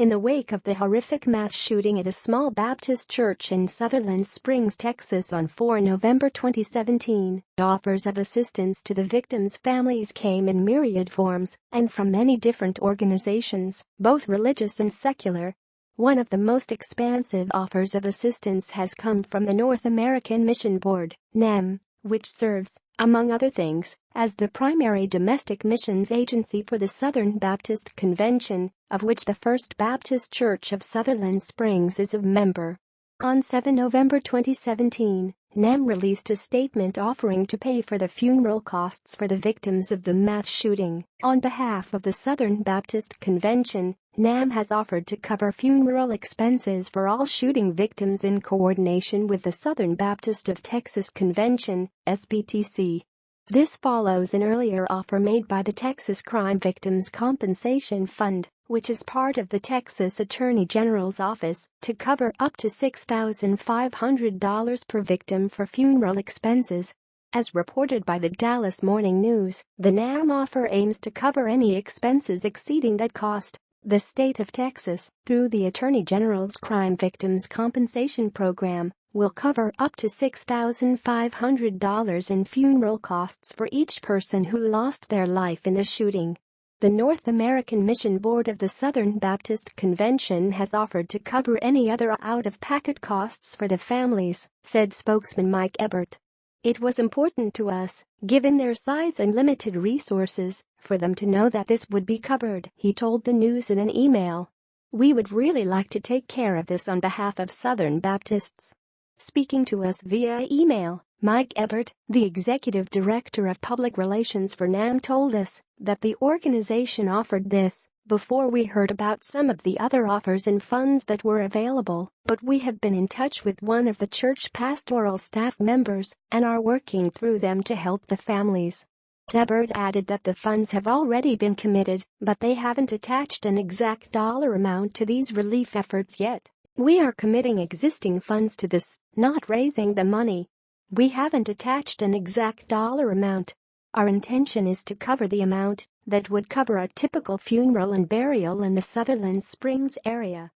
In the wake of the horrific mass shooting at a small Baptist church in Sutherland Springs, Texas on 4 November 2017, offers of assistance to the victims' families came in myriad forms and from many different organizations, both religious and secular. One of the most expansive offers of assistance has come from the North American Mission Board, NAMB, which serves, among other things, as the primary domestic missions agency for the Southern Baptist Convention, of which the First Baptist Church of Sutherland Springs is a member. On 7 November 2017, NAMB released a statement offering to pay for the funeral costs for the victims of the mass shooting. On behalf of the Southern Baptist Convention, NAMB has offered to cover funeral expenses for all shooting victims in coordination with the Southern Baptist of Texas Convention, SBTC. This follows an earlier offer made by the Texas Crime Victims Compensation Fund, which is part of the Texas Attorney General's office, to cover up to $6,500 per victim for funeral expenses. As reported by the Dallas Morning News, the NAMB offer aims to cover any expenses exceeding that cost. The state of Texas, through the Attorney General's Crime Victims Compensation Program, will cover up to $6,500 in funeral costs for each person who lost their life in the shooting. The North American Mission Board of the Southern Baptist Convention has offered to cover any other out-of-pocket costs for the families, said spokesman Mike Ebert. It was important to us, given their size and limited resources, for them to know that this would be covered, he told the news in an email. We would really like to take care of this on behalf of Southern Baptists. Speaking to us via email, Mike Ebert, the executive director of public relations for NAMB, told us that the organization offered this before we heard about some of the other offers and funds that were available, but we have been in touch with one of the church pastoral staff members and are working through them to help the families. Ebert added that the funds have already been committed, but they haven't attached an exact dollar amount to these relief efforts yet. We are committing existing funds to this, not raising the money. We haven't attached an exact dollar amount. Our intention is to cover the amount that would cover a typical funeral and burial in the Sutherland Springs area.